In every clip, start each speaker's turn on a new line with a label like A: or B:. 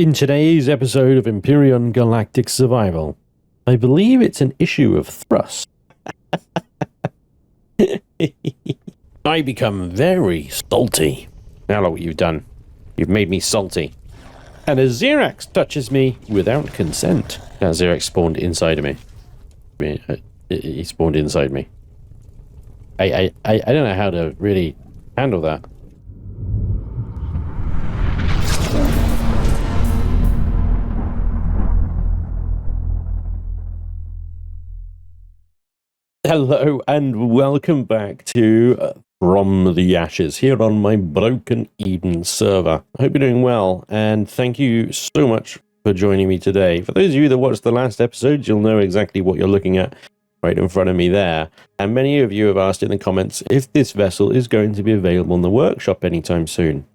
A: In today's episode of Empyrion Galactic Survival, I believe it's an issue of thrust. I become very salty. Now look what you've done. You've made me salty. And a Xerax touches me without consent. That Xerax spawned inside of me. He spawned inside me. I don't know how to really handle that. Hello and welcome back to From the Ashes here on my Broken Eden server. I hope you're doing well and thank you so much for joining me today. For those of you that watched the last episode, you'll know exactly what you're looking at right in front of me there. And many of you have asked in the comments if this vessel is going to be available in the workshop anytime soon.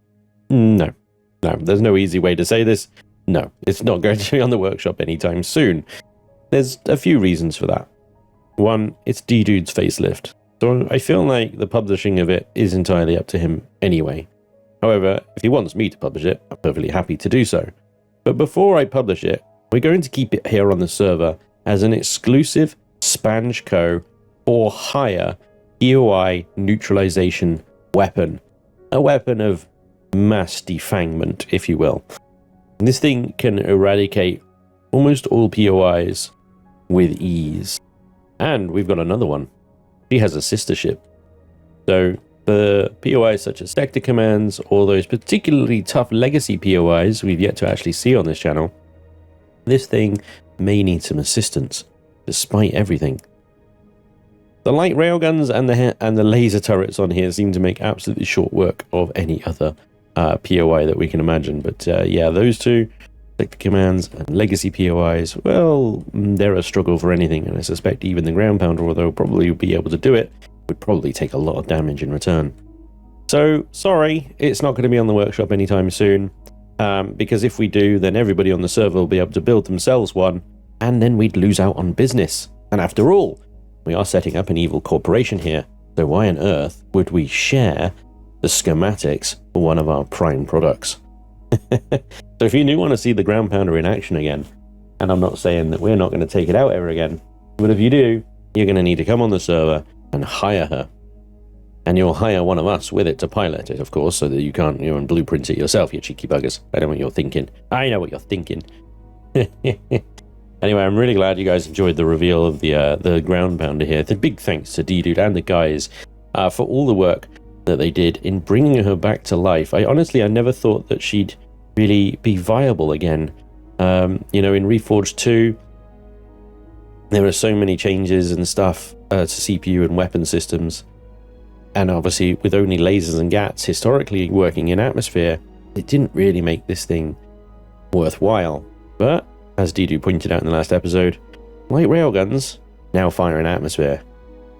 A: No, there's no easy way to say this. No, it's not going to be on the workshop anytime soon. There's a few reasons for that. One, it's D-Dude's facelift, so I feel like the publishing of it is entirely up to him anyway. However, if he wants me to publish it, I'm perfectly happy to do so. But before I publish it, we're going to keep it here on the server as an exclusive Spanj Co. or higher POI neutralization weapon. A weapon of mass defangment, if you will. And this thing can eradicate almost all POIs with ease. And we've got another one. She has a sister ship. So the POIs such as sector commands, or those particularly tough legacy POIs we've yet to actually see on this channel, this thing may need some assistance, despite everything. The light railguns and the laser turrets on here seem to make absolutely short work of any other POI that we can imagine. But yeah, those two, sector commands and legacy POIs, well, they're a struggle for anything, and I suspect even the ground pounder, although probably be able to do it, would probably take a lot of damage in return. So, sorry, it's not going to be on the workshop anytime soon, because if we do, then everybody on the server will be able to build themselves one, and then we'd lose out on business. And after all, we are setting up an evil corporation here, so why on earth would we share the schematics for one of our prime products? So if you do want to see the ground pounder in action again, and I'm not saying that we're not going to take it out ever again, but if you do, you're going to need to come on the server and hire her. And you'll hire one of us with it to pilot it, of course, so that you can't, and blueprint it yourself, you cheeky buggers. I know what you're thinking. I know what you're thinking. Anyway, I'm really glad you guys enjoyed the reveal of the ground pounder here. The big thanks to D-Dude and the guys for all the work that they did in bringing her back to life. I never thought that she'd really be viable again. In Reforged 2, there were so many changes and stuff to CPU and weapon systems, and obviously with only lasers and GATs historically working in atmosphere, it didn't really make this thing worthwhile. But as Didu pointed out in the last episode, light railguns now fire in atmosphere.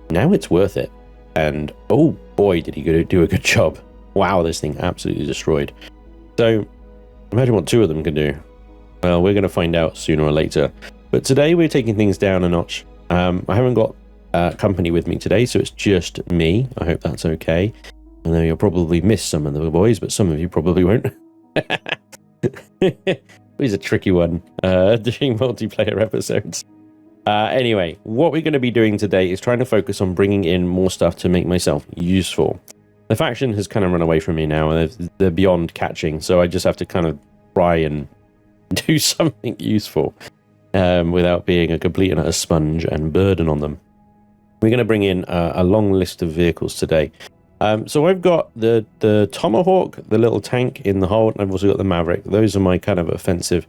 A: Now it's worth it, and oh boy did he do a good job. Wow, this thing absolutely destroyed. So imagine what two of them can do. Well, we're going to find out sooner or later. But today we're taking things down a notch. I haven't got company with me today, so it's just me. I hope that's okay. I know you'll probably miss some of the boys, but some of you probably won't. He's a tricky one doing multiplayer episodes. Anyway, what we're going to be doing today is trying to focus on bringing in more stuff to make myself useful. The faction has kind of run away from me now, and they're beyond catching, so I just have to kind of try and do something useful without being a complete and utter sponge and burden on them. We're going to bring in a long list of vehicles today. So I've got the Tomahawk, the little tank in the hold, and I've also got the Maverick. Those are my kind of offensive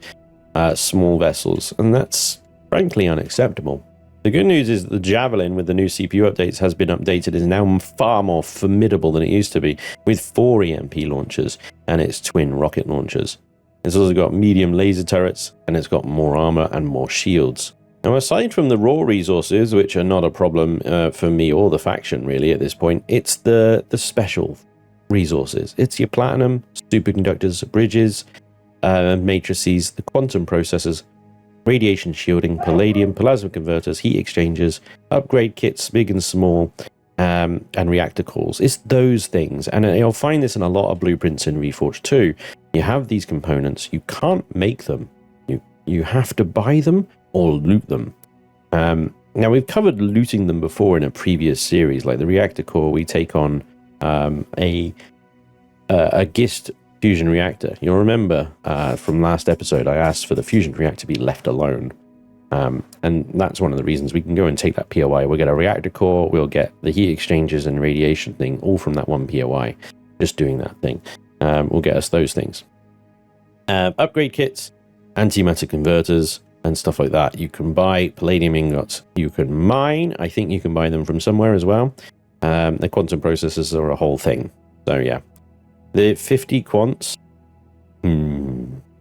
A: small vessels, and that's frankly unacceptable. The good news is that the Javelin, with the new CPU updates, has been updated, is now far more formidable than it used to be, with 4 EMP launchers and its twin rocket launchers. It's also got medium laser turrets, and it's got more armor and more shields. Now, aside from the raw resources, which are not a problem for me or the faction really at this point, it's the special resources. It's your platinum, superconductors, bridges, matrices, the quantum processors, radiation shielding, palladium, plasma converters, heat exchangers, upgrade kits big and small, and reactor cores. It's those things, and you'll find this in a lot of blueprints in Reforged 2. You have these components, you can't make them. You have to buy them or loot them. Now, we've covered looting them before in a previous series, like the reactor core. We take on a GIST fusion reactor. You'll remember from last episode, I asked for the fusion reactor to be left alone. And that's one of the reasons we can go and take that POI. We'll get a reactor core, we'll get the heat exchangers and radiation thing, all from that one POI. Just doing that thing will get us those things. Upgrade kits, antimatter converters, and stuff like that. You can buy palladium ingots. You can mine. I think you can buy them from somewhere as well. The quantum processors are a whole thing. So yeah, the 50 quants.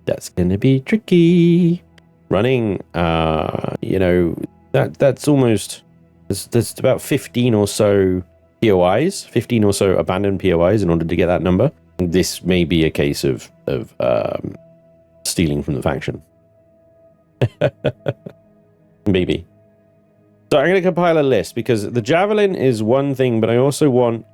A: That's gonna be tricky. Running, that's almost. There's about 15 or so POIs, 15 or so abandoned POIs in order to get that number. This may be a case of stealing from the faction. Maybe. So I'm going to compile a list, because the javelin is one thing, but I also want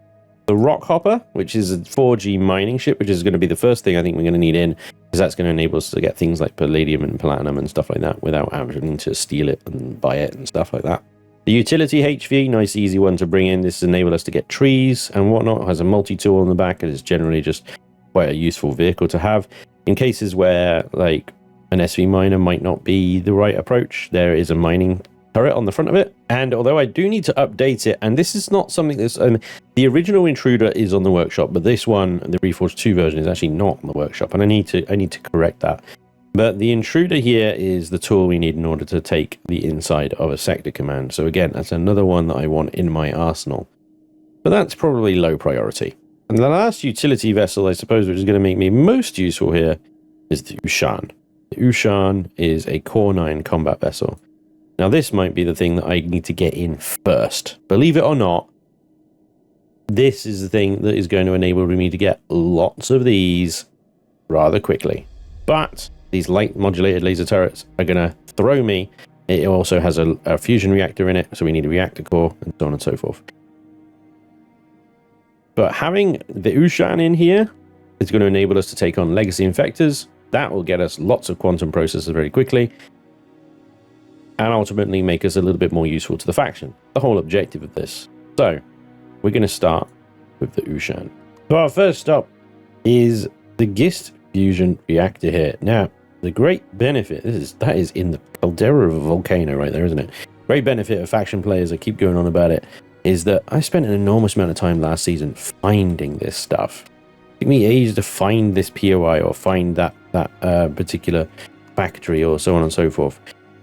A: the rock hopper, which is a 4G mining ship, which is going to be the first thing I think we're going to need in, because that's going to enable us to get things like palladium and platinum and stuff like that without having to steal it and buy it and stuff like that. The utility HV, nice easy one to bring in. This enables us to get trees and whatnot. It has a multi-tool on the back, and is generally just quite a useful vehicle to have in cases where like an SV miner might not be the right approach. There is a mining turret on the front of it, and although I do need to update it, and this is not something that's the original intruder is on the workshop, but this one, the Reforged 2 version, is actually not on the workshop, and I need to correct that. But the intruder here is the tool we need in order to take the inside of a sector command. So again, that's another one that I want in my arsenal, but that's probably low priority. And the last utility vessel, I suppose, which is going to make me most useful here, is the Ushan. The Ushan is a Core 9 combat vessel. Now, this might be the thing that I need to get in first. Believe it or not, this is the thing that is going to enable me to get lots of these rather quickly. But these light modulated laser turrets are going to throw me. It also has a fusion reactor in it, so we need a reactor core, and so on and so forth. But having the Ushan in here is going to enable us to take on legacy infectors. That will get us lots of quantum processors very quickly, and ultimately make us a little bit more useful to the faction. The whole objective of this. So, we're going to start with the Ushan. So our first stop is the GIST fusion reactor here. Now, the great benefit, that is in the caldera of a volcano right there, isn't it? Great benefit of faction players, I keep going on about it, is that I spent an enormous amount of time last season finding this stuff. It took me ages to find this POI or find that particular factory or so on and so forth.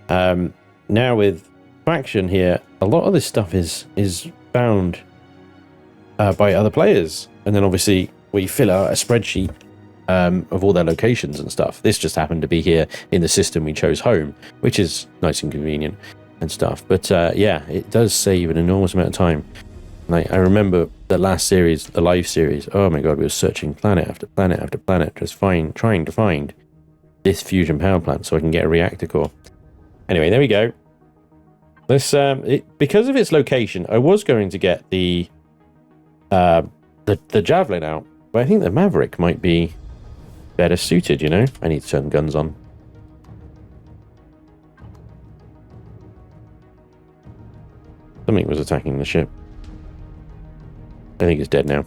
A: Now with faction here, a lot of this stuff is found by other players, and then obviously we fill out a spreadsheet of all their locations and stuff. This just happened to be here in the system we chose home, which is nice and convenient and stuff. But yeah, it does save an enormous amount of time. Like, I remember the last series, the live series, oh my god, we were searching planet after planet after planet, just trying to find this fusion power plant so I can get a reactor core. Anyway, there we go. This because of its location, I was going to get the javelin out, but I think the Maverick might be better suited, you know? I need to turn guns on. Something was attacking the ship. I think it's dead now.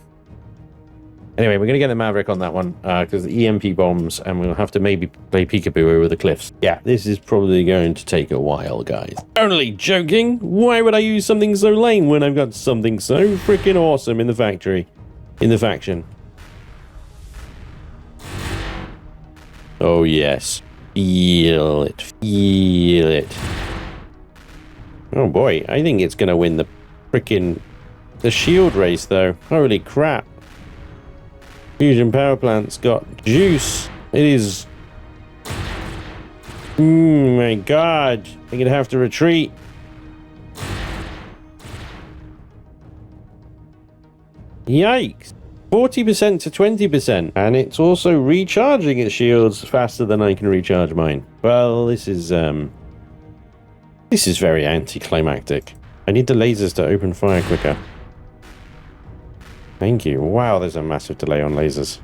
A: Anyway, we're going to get the Maverick on that one, because the EMP bombs, and we'll have to maybe play peekaboo over the cliffs. Yeah, this is probably going to take a while, guys. Only joking! Why would I use something so lame when I've got something so freaking awesome in the factory? In the faction. Oh yes. Feel it. Feel it. Oh boy, I think it's going to win the shield race, though. Holy crap. Fusion power plant's got juice. It is. Oh my god. I'm gonna have to retreat. Yikes. 40% to 20%. And it's also recharging its shields faster than I can recharge mine. Well, this is very anticlimactic. I need the lasers to open fire quicker. Thank you. Wow, there's a massive delay on lasers.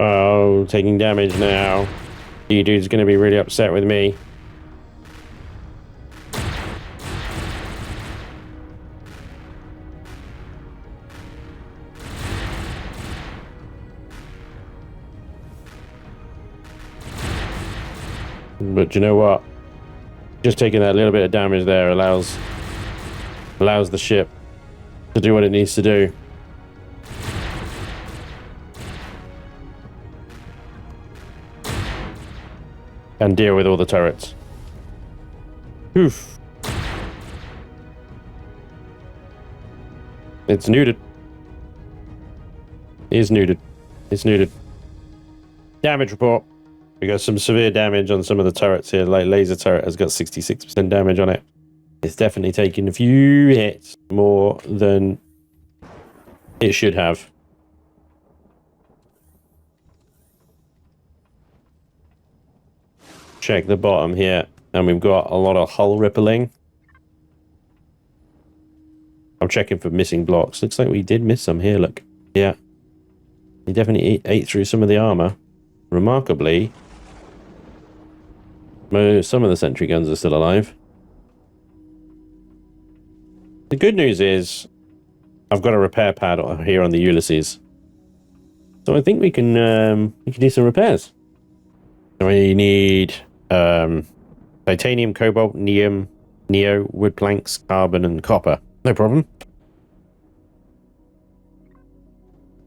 A: Oh, taking damage now. You dude's going to be really upset with me. But you know what? Just taking that little bit of damage there allows the ship to do what it needs to do. And deal with all the turrets. Oof. It's neutered. It's neutered. It's neutered. Damage report. We got some severe damage on some of the turrets here. Like laser turret has got 66% damage on it. It's definitely taken a few hits more than it should have. Check the bottom here, and we've got a lot of hull rippling. I'm checking for missing blocks. Looks like we did miss some here, look. Yeah. He definitely ate through some of the armor. Remarkably, some of the sentry guns are still alive. The good news is I've got a repair pad here on the Ulysses, so I think we can do some repairs. So we need titanium, cobalt, neon, neo, wood planks, carbon, and copper. No problem.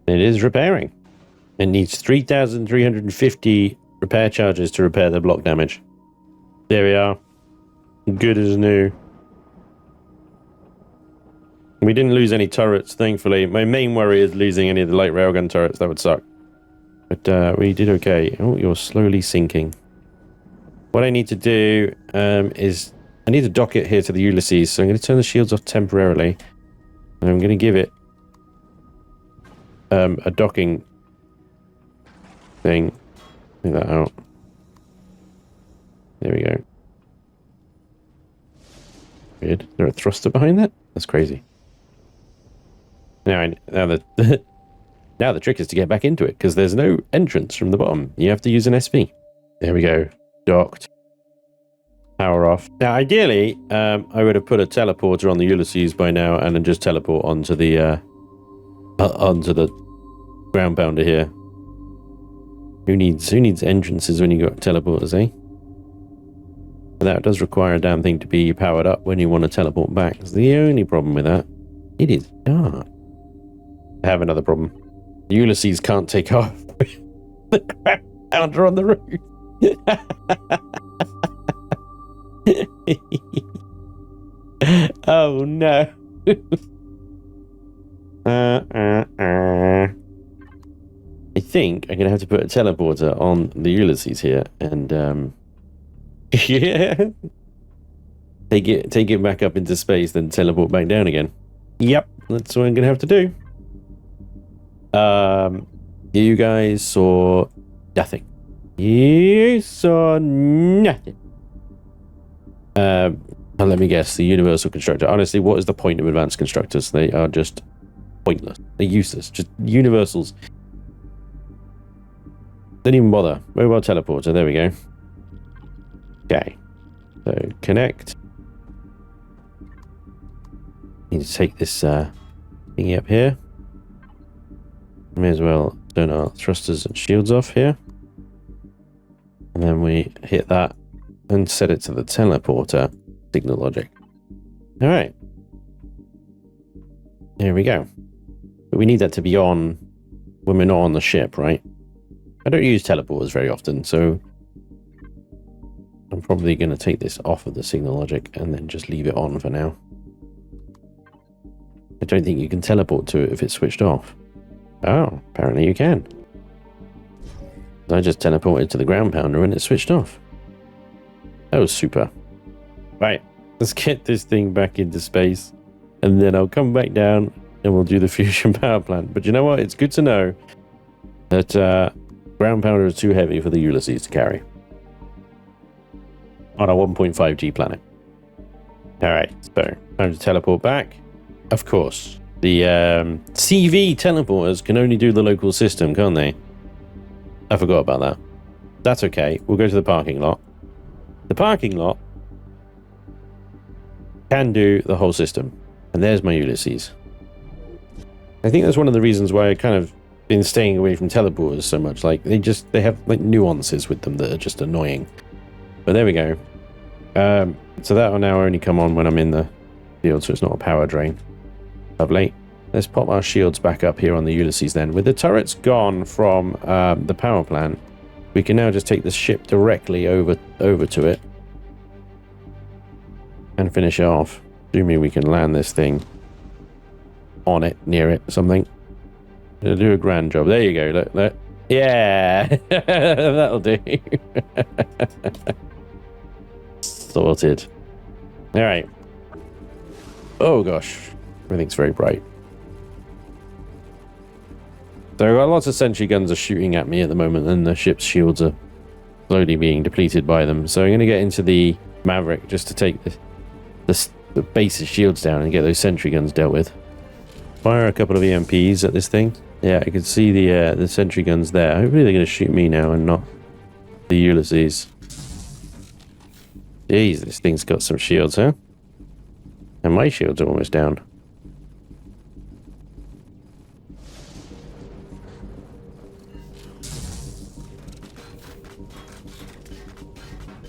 A: It is repairing. It needs 3,350 repair charges to repair the block damage. There we are. Good as new. We didn't lose any turrets, thankfully. My main worry is losing any of the light railgun turrets. That would suck. But we did okay. Oh, you're slowly sinking. What I need to do is... I need to dock it here to the Ulysses, so I'm going to turn the shields off temporarily. And I'm going to give it a docking thing. Clean that out. There we go. Weird. Is there a thruster behind that? That's crazy. Now the trick is to get back into it, because there's no entrance from the bottom. You have to use an SV. There we go. Docked. Power off. Now, ideally, I would have put a teleporter on the Ulysses by now, and then just teleport onto the ground pounder here. Who needs entrances when you got teleporters, eh? But that does require a damn thing to be powered up when you want to teleport back. It's the only problem with that. It is dark. I have another problem. The Ulysses can't take off the ground pounder on the roof. Oh no. I think I'm gonna have to put a teleporter on the Ulysses here and yeah, take it back up into space, then teleport back down again. Yep, that's what I'm gonna have to do. You guys saw nothing. You saw nothing. Let me guess, the universal constructor. Honestly, what is the point of advanced constructors? They are just pointless. They're useless. Just universals. Don't even bother. Mobile teleporter. There we go. Okay. So connect. Need to take this thingy up here. May as well turn our thrusters and shields off here. And then we hit that and set it to the teleporter signal logic. All right. There we go. But we need that to be on when we're not on the ship, right? I don't use teleporters very often, so I'm probably going to take this off of the signal logic and then just leave it on for now. I don't think you can teleport to it if it's switched off. Oh, apparently you can. I just teleported to the ground pounder and it switched off. That was super. Right, let's get this thing back into space and then I'll come back down and we'll do the fusion power plant. But you know what? It's good to know that ground pounder is too heavy for the Ulysses to carry. on a 1.5G planet. All right, so time to teleport back. Of course, the CV teleporters can only do the local system, can't they? I forgot about that. That's okay. We'll go to the parking lot. The parking lot can do the whole system. And there's my Ulysses. I think that's one of the reasons why I kind of been staying away from teleporters so much. Like, they have like nuances with them that are just annoying. But there we go. So that will now only come on when I'm in the field, so it's not a power drain. Lovely. Let's pop our shields back up here on the Ulysses then. With the turrets gone from the power plant, we can now just take the ship directly over to it and finish it off. Assuming we can land this thing on it, near it, something. It'll do a grand job. There you go. Look. Yeah, that'll do. Sorted. All right. Oh gosh, everything's very bright. So lots of sentry guns are shooting at me at the moment, and the ship's shields are slowly being depleted by them. So I'm going to get into the Maverick just to take the base's shields down and get those sentry guns dealt with. Fire a couple of EMPs at this thing. Yeah, I can see the sentry guns there. Hopefully they're going to shoot me now and not the Ulysses. Jeez, this thing's got some shields, huh? And my shields are almost down.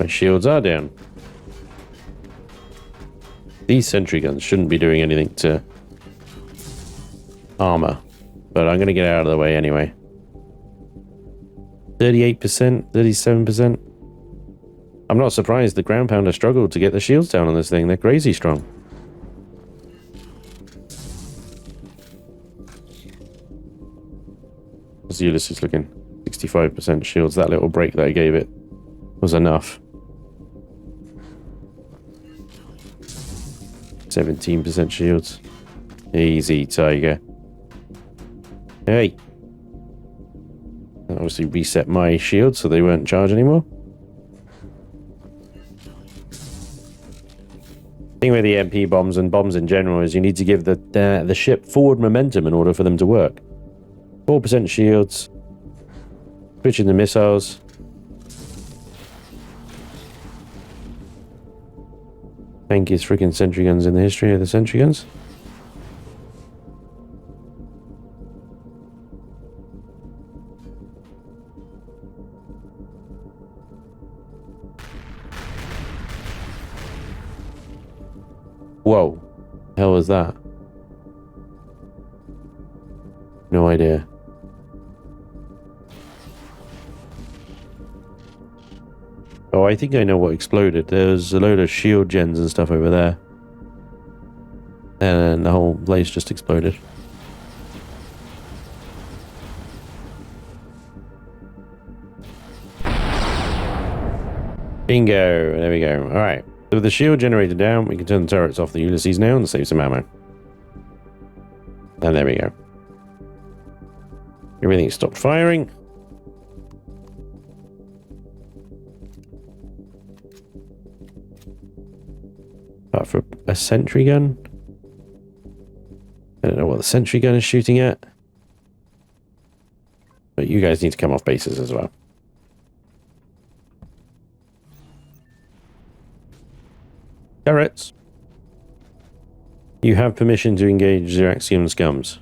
A: My shields are down. These sentry guns shouldn't be doing anything to armor, but I'm going to get out of the way anyway. 38%, 37%. I'm not surprised the ground pounder struggled to get the shields down on this thing. They're crazy strong. How's Ulysses looking? 65% shields. That little break that I gave it was enough. 17% shields. Easy, Tiger. Hey. That obviously reset my shields so they weren't charged anymore. The thing with the MP bombs and bombs in general is you need to give the ship forward momentum in order for them to work. 4% shields. Switching the missiles. Tankiest freaking sentry guns in the history of the sentry guns. Whoa. The hell was that? No idea. Oh, I think I know what exploded. There's a load of shield gens and stuff over there. And the whole place just exploded. Bingo. There we go. Alright. So with the shield generator down, we can turn the turrets off the Ulysses now and save some ammo. And there we go. Everything stopped firing. Apart from a sentry gun. I don't know what the sentry gun is shooting at. But you guys need to come off bases as well. Turrets. You have permission to engage Xeraxian scums.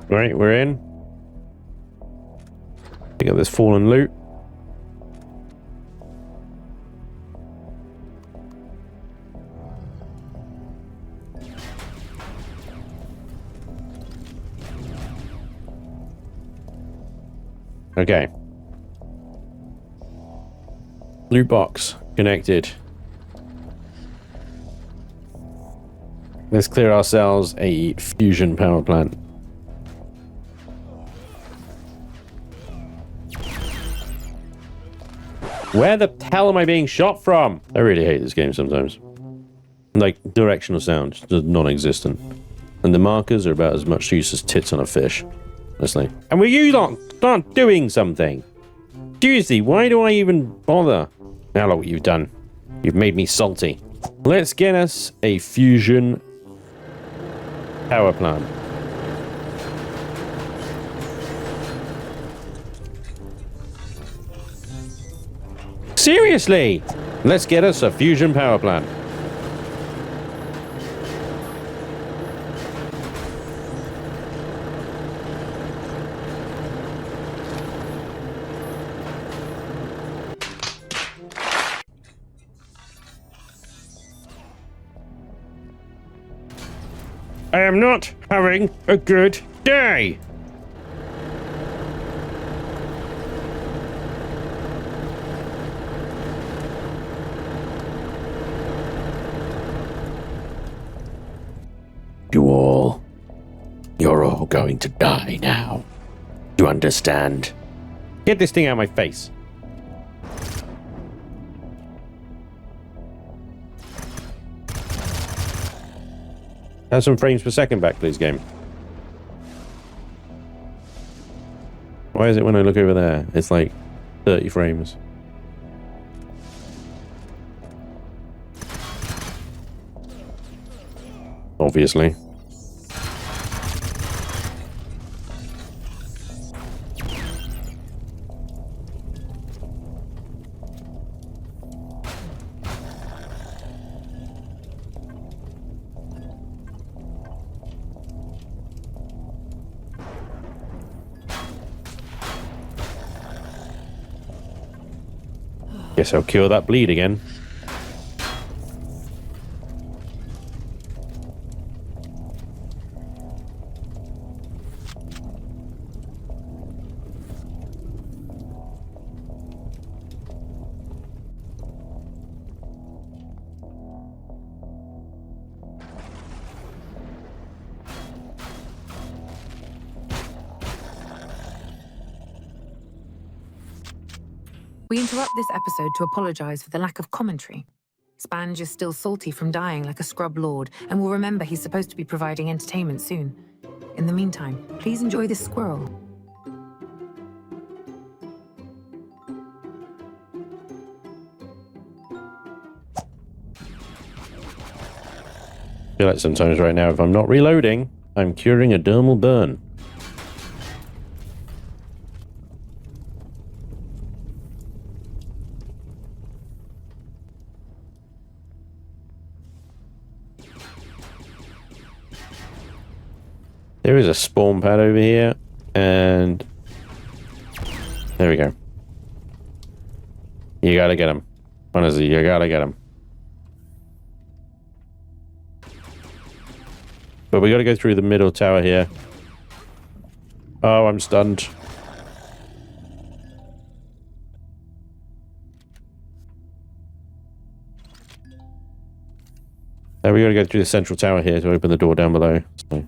A: Right, we're in. Pick up this fallen loot. Okay. Loot box connected. Let's clear ourselves a fusion power plant. Where the hell am I being shot from? I really hate this game sometimes. Like, directional sound, just non-existent. And the markers are about as much use as tits on a fish. Honestly. And will you not start doing something? Seriously, why do I even bother? Now look what you've done. You've made me salty. Let's get us a fusion power plant. Seriously! Let's get us a fusion power plant. I am not having a good day. You're all going to die now. Do you understand? Get this thing out of my face. Have some frames per second back, please, game. Why is it when I look over there, it's like 30 frames? Obviously. Guess I'll cure that bleed again.
B: We interrupt this episode to apologize for the lack of commentary. Spanj is still salty from dying like a scrub lord, and will remember he's supposed to be providing entertainment soon. In the meantime, please enjoy this squirrel.
A: I feel like sometimes right now, if I'm not reloading, I'm curing a dermal burn. There is a spawn pad over here, and there we go. You gotta get him. Honestly, you gotta get him. But we gotta go through the middle tower here. Oh, I'm stunned. Now we gotta go through the central tower here to open the door down below. So.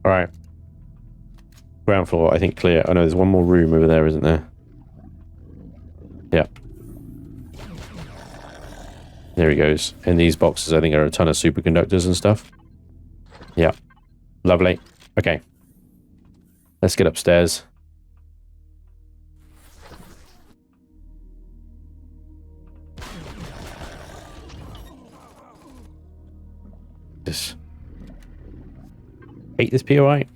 A: All right. Ground floor, I think, clear. Oh no, there's one more room over there, isn't there? Yeah. There he goes. And these boxes, I think, are a ton of superconductors and stuff. Yeah. Lovely. Okay. Let's get upstairs. Just hate this POI.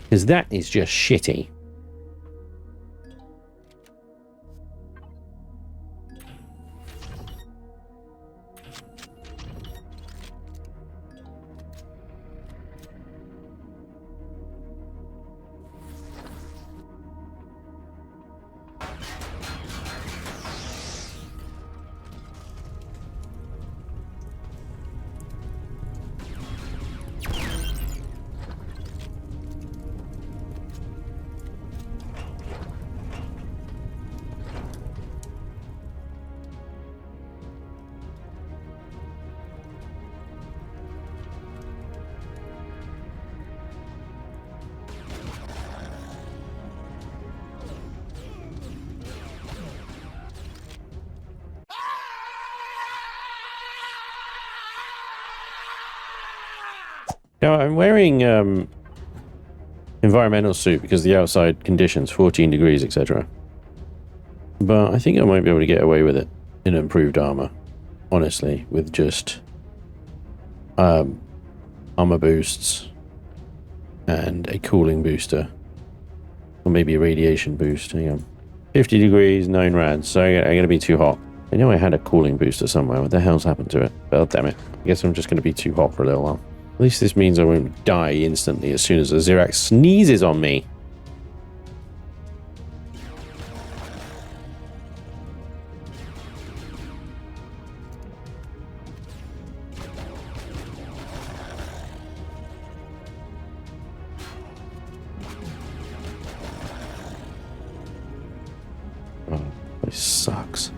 A: Because that is just shitty. Now, I'm wearing environmental suit because the outside conditions, 14 degrees, etc. But I think I might be able to get away with it in improved armor, honestly, with just armor boosts and a cooling booster. Or maybe a radiation boost. Hang on. 50 degrees, 9 rads, so I'm going to be too hot. I know I had a cooling booster somewhere. What the hell's happened to it? Oh, damn it. I guess I'm just going to be too hot for a little while. At least this means I won't die instantly as soon as a Xerax sneezes on me. Oh, this sucks.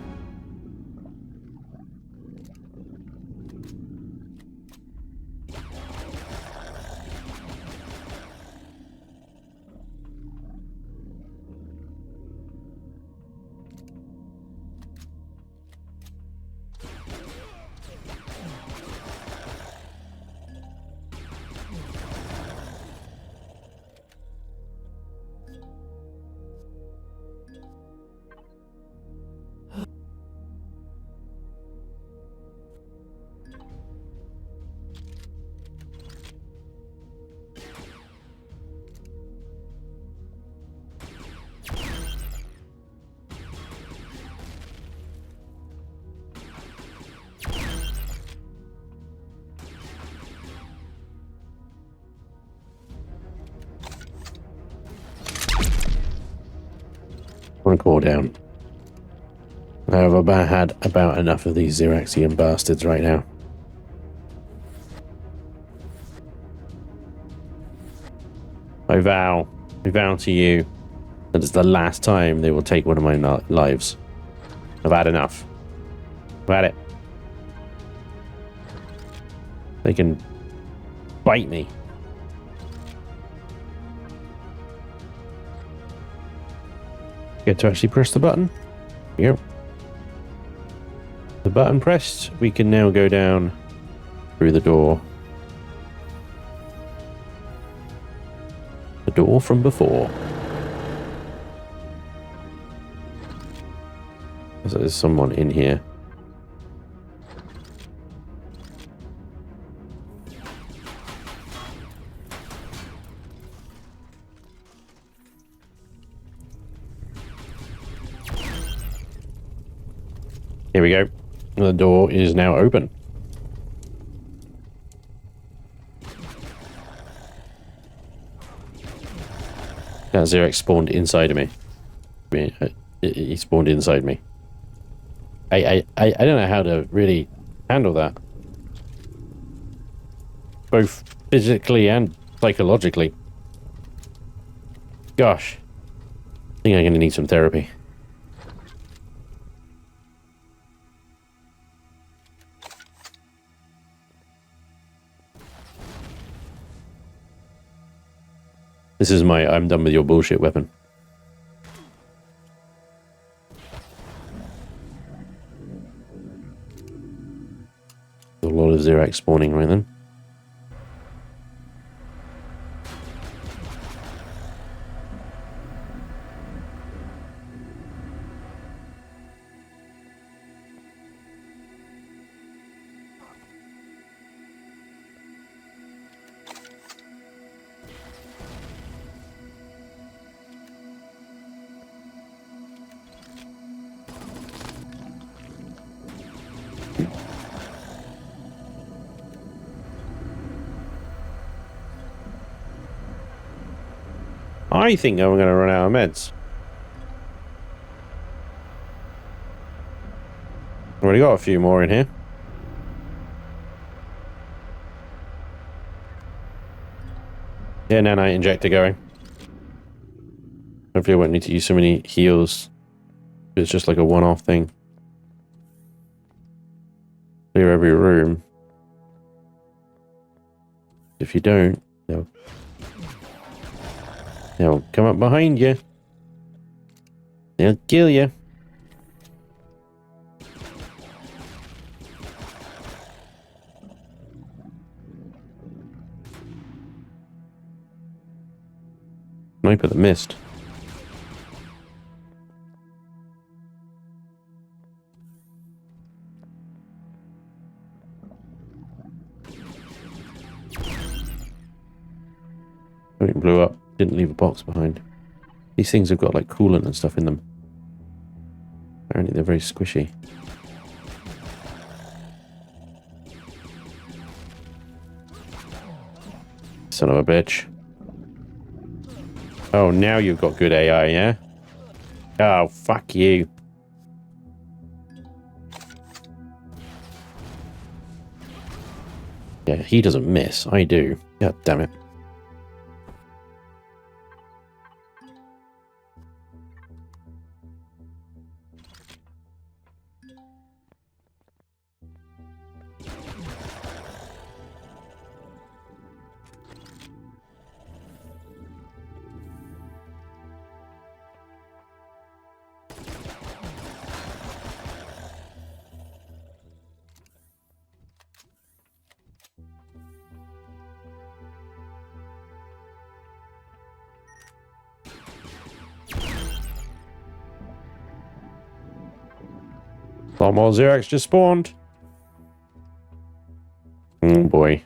A: One core down. I have had about enough of these Xeraxian bastards right now. I vow to you that it's the last time they will take one of my lives. I've had enough. I've had it. They can bite me. Get to actually press the button. Here we go. The button pressed, we can now go down through the door. The door from before. So there's someone in here. Here we go. The door is now open. That Xerax spawned inside of me. He spawned inside me. I don't know how to really handle that. Both physically and psychologically. Gosh. I think I'm going to need some therapy. This is my I'm done with your bullshit weapon. A lot of Xerax spawning right then. I think I'm going to run out of meds. Already got a few more in here. Yeah, nanite injector going. Hopefully I won't need to use so many heals. It's just like a one-off thing. Clear every room. If you don't, they'll come up behind you. They'll kill you. Sniper that missed. It blew up. Didn't leave a box behind. These things have got like coolant and stuff in them. Apparently they're very squishy. Son of a bitch. Oh, now you've got good AI, yeah? Oh, fuck you. Yeah, he doesn't miss. I do. God damn it. A lot more Xerax just spawned. Oh boy.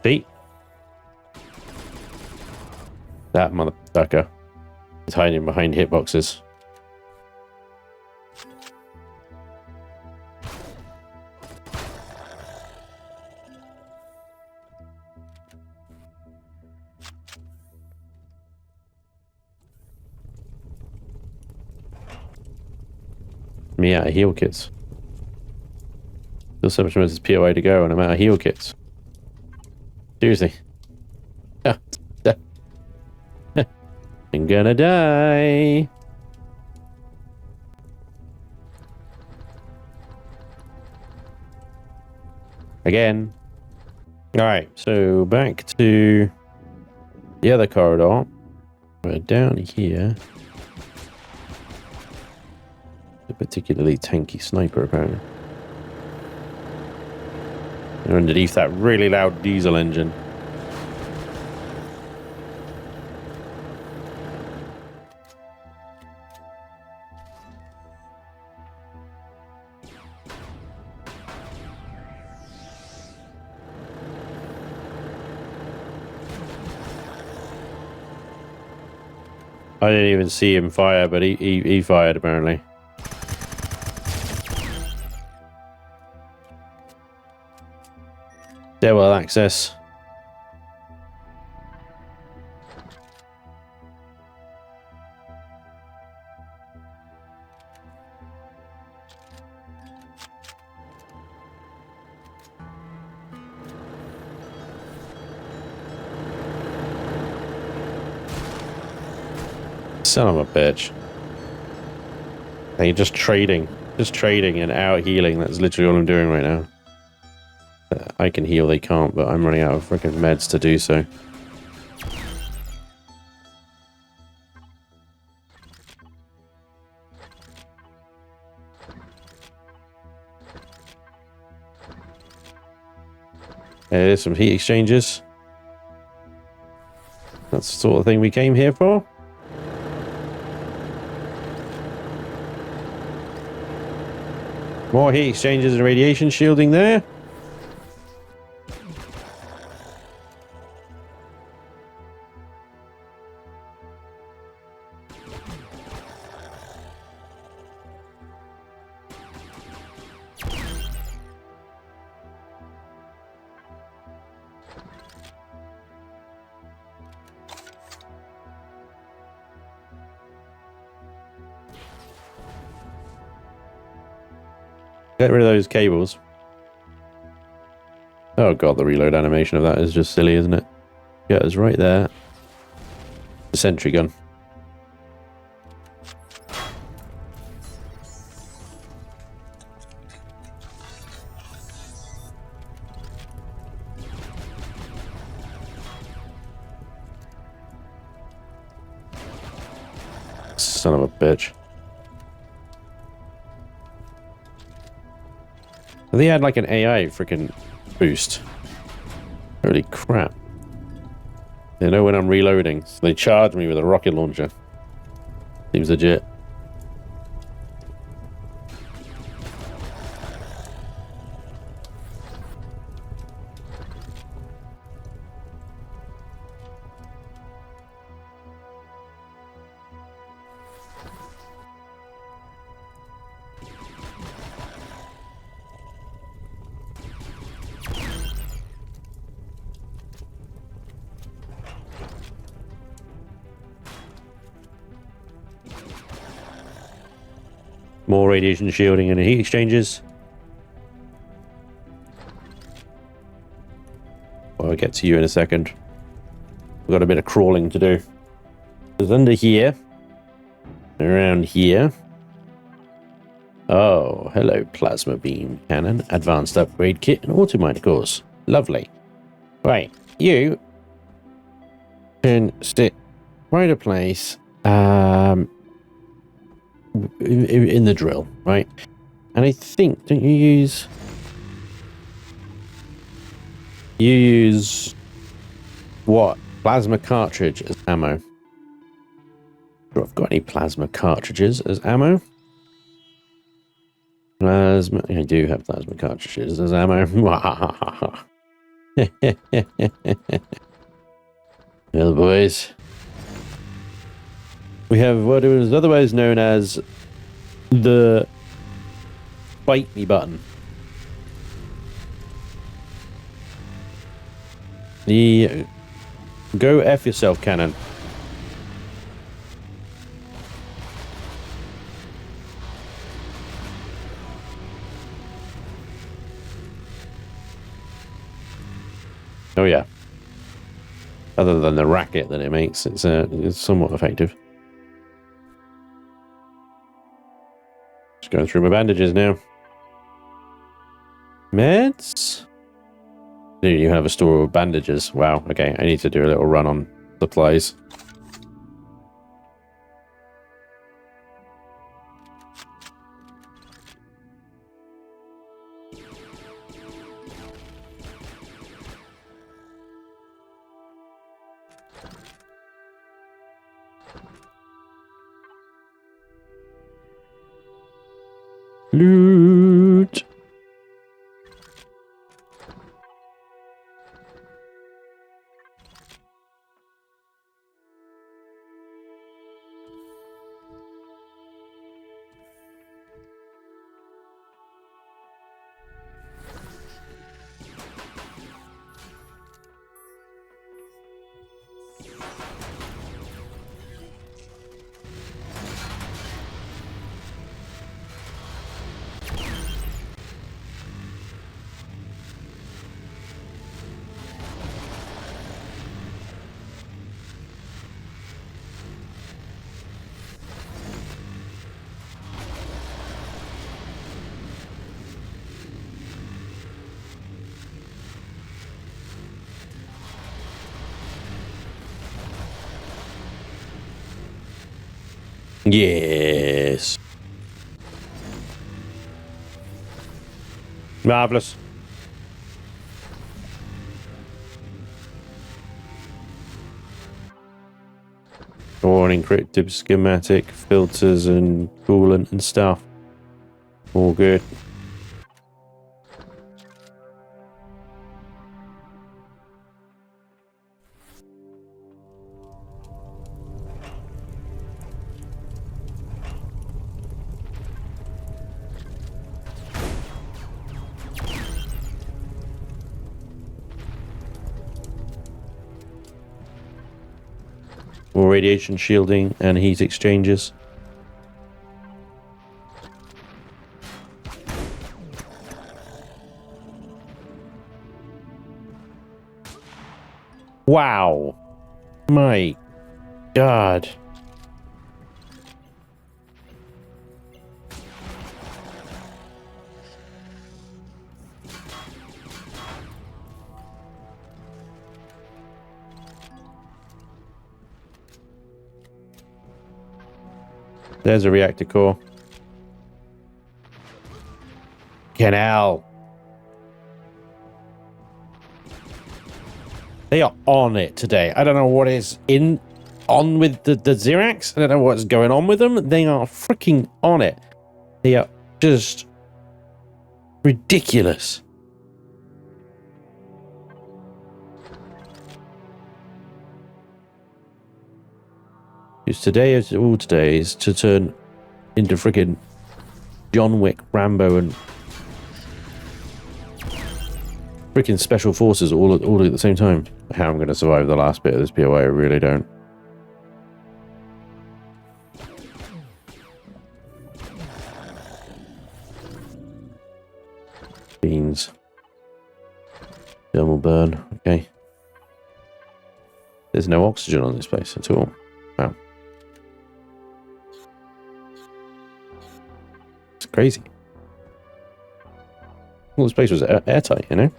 A: See? That motherfucker is hiding behind hitboxes. Me out of heal kits. Still so much more as POA to go and I'm out of heal kits. Seriously. I'm gonna die. Again. Alright, so back to the other corridor. We're down here. A particularly tanky sniper, apparently. And underneath that really loud diesel engine. I didn't even see him fire, but he fired, apparently. Stairwell access. Son of a bitch. They're just trading and out healing. That's literally all I'm doing right now. I can heal, they can't, but I'm running out of freaking meds to do so. There's some heat exchangers. That's the sort of thing we came here for. More heat exchangers and radiation shielding there. Get rid of those cables. Oh god, the reload animation of that is just silly, isn't it? Yeah, it's right there. The sentry gun. Son of a bitch. They had like an AI freaking boost. Holy crap. They know when I'm reloading, so they charge me with a rocket launcher. Seems legit. More radiation shielding and heat exchangers. Well, I'll get to you in a second. We've got a bit of crawling to do. There's under here. Around here. Oh, hello, plasma beam cannon, advanced upgrade kit, and autominer cores. Lovely. Right, you can stick right a place. In the drill, right? And I think, don't you use what? Plasma cartridge as ammo. Sure, I've got any plasma cartridges as ammo. Plasma, I do have plasma cartridges as ammo. Well, boys. We have what is otherwise known as the fight me button. The go F yourself cannon. Oh yeah. Other than the racket that it makes, it's somewhat effective. Just going through my bandages now. Meds? You have a store of bandages. Wow, okay. I need to do a little run on supplies. Loot. Yes. Marvelous. Or an encrypted schematic, filters and coolant and stuff. All good. More radiation shielding and heat exchangers. Wow. My God. There's a reactor core. Canal. They are on it today. I don't know what is on with the Xerax. I don't know what's going on with them. They are freaking on it. They are just ridiculous. Because today is all today is to turn into freaking John Wick, Rambo, and freaking special forces all at the same time. How I'm going to survive the last bit of this POI, I really don't. Beans. Thermal burn. Okay. There's no oxygen on this place at all. Wow. It's crazy. Well, this place was airtight, you know?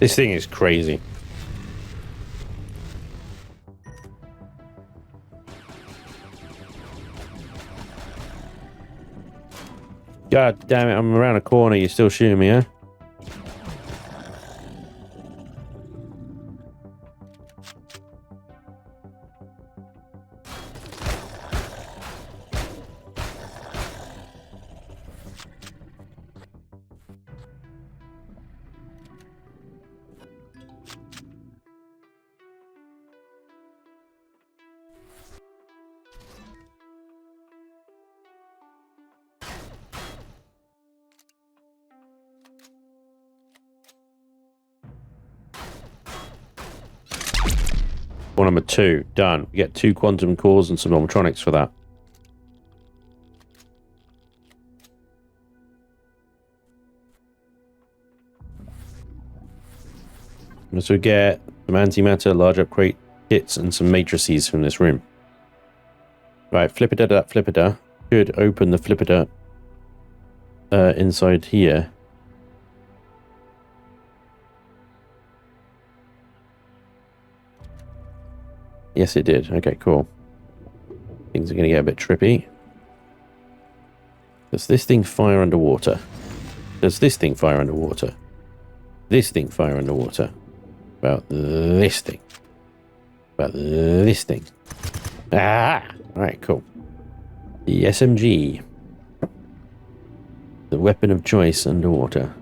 A: This thing is crazy. God damn it, I'm around a corner, you're still shooting me, huh? Core number 2, done. We get 2 quantum cores and some electronics for that. And so we get some antimatter, large upgrade kits, and some matrices from this room. Right, flipper should open the flipper inside here. Yes, it did. Okay, cool. Things are going to get a bit trippy. Does this thing fire underwater? Does this thing fire underwater? This thing fire underwater? About this thing? About this thing? Ah! Alright, cool. The SMG. The weapon of choice underwater.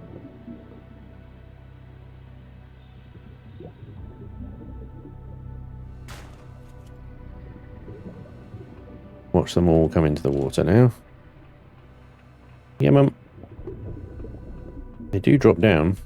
A: watch them all come into the water now. Yeah, mum. They do drop down.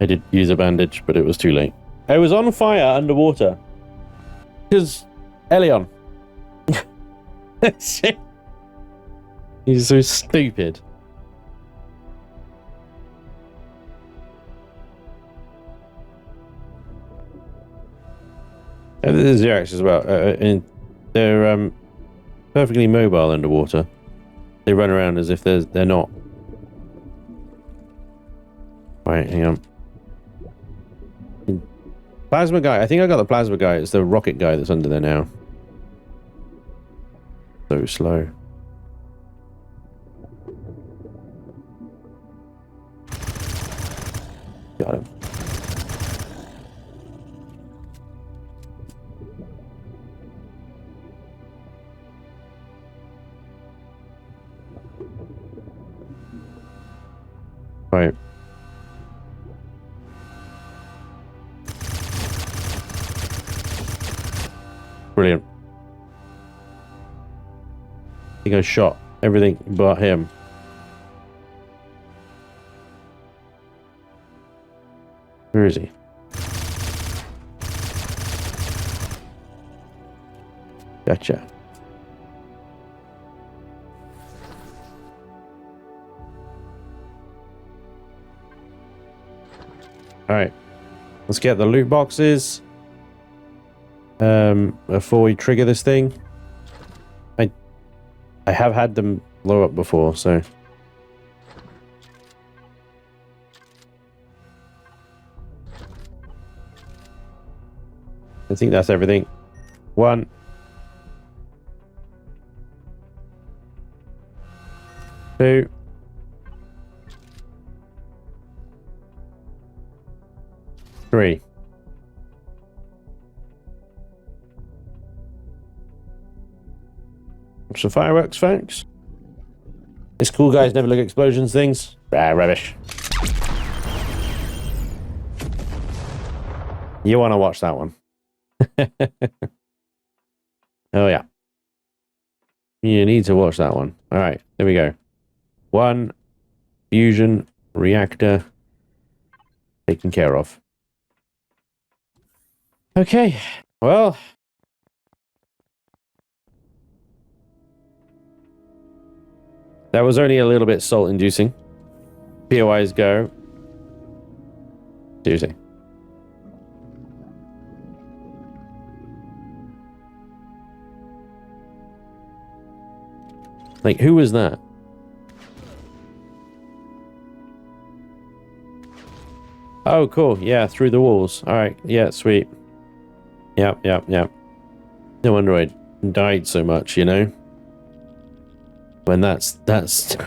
A: I did use a bandage, but it was too late. I was on fire underwater. Because Elion. He's so stupid. And this is the reactors as well. And they're perfectly mobile underwater. They run around as if they're not. Right, hang on. Plasma guy. I think I got the plasma guy. It's the rocket guy that's under there now. So slow. Got him. Right. Brilliant. I think I shot everything but him. Where is he? Gotcha. Alright. Let's get the loot boxes. Before we trigger this thing. I have had them blow up before, so. I think that's everything. 1. 2. 3. Some fireworks, folks. This cool guys never look at explosions things. Rubbish. You want to watch that one. Oh yeah. You need to watch that one. Alright, there we go. 1 fusion reactor taken care of. Okay, well. That was only a little bit salt inducing. POIs go. Seriously. Like, who was that? Oh, cool. Yeah, through the walls. Alright, yeah, sweet. Yep. No wonder I died so much, you know? When that's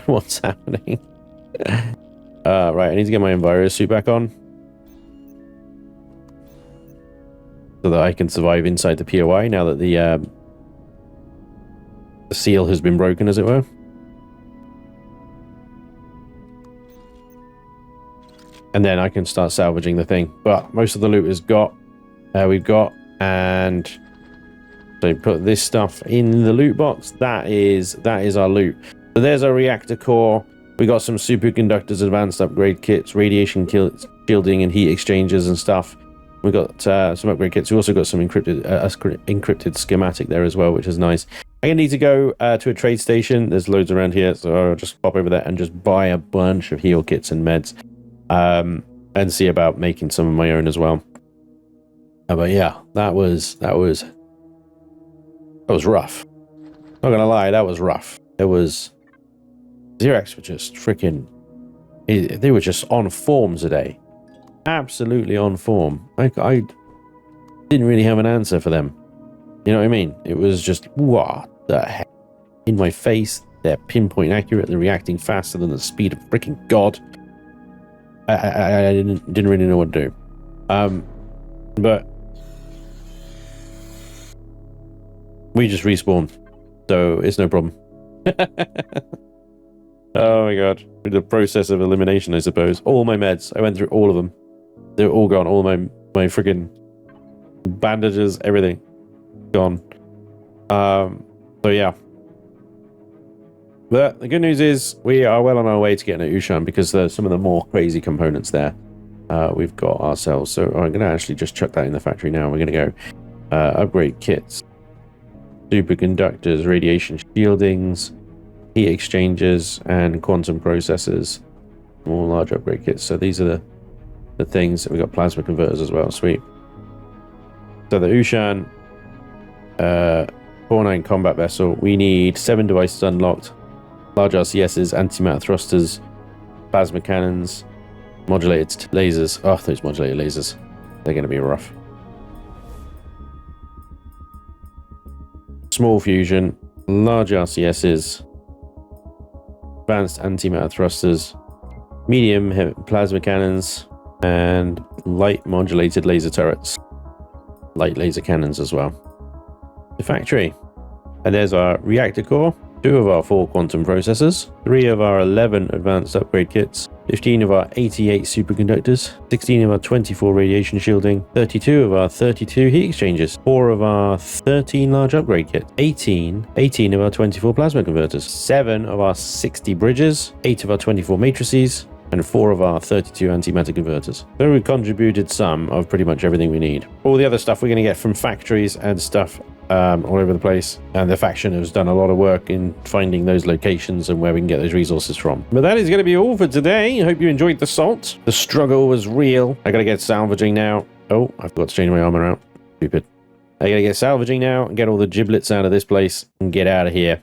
A: what's happening. Right, I need to get my Enviro suit back on. So that I can survive inside the POI now that the seal has been broken, as it were. And then I can start salvaging the thing. But most of the loot is we've got, and so put this stuff in the loot box. That is our loot. So there's our reactor core. We got some superconductors, advanced upgrade kits, radiation shielding and heat exchangers and stuff. We got some upgrade kits. We also got some encrypted schematic there as well, which is nice. I'm gonna need to go to a trade station. There's loads around here, so I'll just pop over there and just buy a bunch of heal kits and meds, and see about making some of my own as well. But yeah, that was rough. That Not gonna lie, that was rough. It was... Xerox were just freaking... They were just on form today. Absolutely on form. I didn't really have an answer for them. You know what I mean? It was just, what the heck? In my face, they're pinpoint accurate, they're reacting faster than the speed of freaking God. I didn't really know what to do. But we just respawned, so it's no problem. Oh my God. The process of elimination, I suppose. All my meds, I went through all of them. They're all gone. All my freaking bandages, everything gone. So yeah. But the good news is we are well on our way to getting an Ushan, because there's some of the more crazy components there we've got ourselves. So I'm going to actually just chuck that in the factory now. We're going to go upgrade kits, superconductors, radiation shieldings, heat exchangers, and quantum processors. More large upgrade kits. So these are the things. We got plasma converters as well. Sweet. So the Ushan 4-9 combat vessel. We need 7 devices unlocked. Large RCSs, antimatter thrusters, plasma cannons, modulated lasers. Oh, those modulated lasers. They're going to be rough. Small fusion, large RCSs, advanced antimatter thrusters, medium plasma cannons, and light modulated laser turrets. Light laser cannons as well. The factory. And there's our reactor core, 2 of our 4 quantum processors, 3 of our 11 advanced upgrade kits, 15 of our 88 superconductors, 16 of our 24 radiation shielding, 32 of our 32 heat exchangers, 4 of our 13 large upgrade kits, 18 of our 24 plasma converters, 7 of our 60 bridges, 8 of our 24 matrices, and 4 of our 32 antimatter converters. So we contributed some of pretty much everything we need. All the other stuff we're going to get from factories and stuff all over the place, and the faction has done a lot of work in finding those locations and where we can get those resources from. But that is going to be all for today. I hope you enjoyed the salt. The struggle was real. I gotta get salvaging now. Oh, I forgot to change my armor out. Stupid. I gotta get salvaging now and get all the giblets out of this place and get out of here,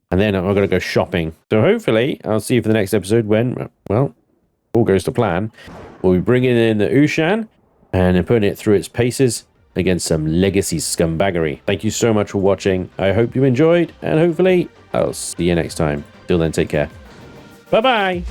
A: and then I'm gonna go shopping. So hopefully I'll see you for the next episode when, well, all goes to plan. We'll be bringing in the Ushan and putting it through its paces against some legacy scumbaggery. Thank you so much for watching. I hope you enjoyed, and hopefully I'll see you next time. Till then, take care. Bye-bye.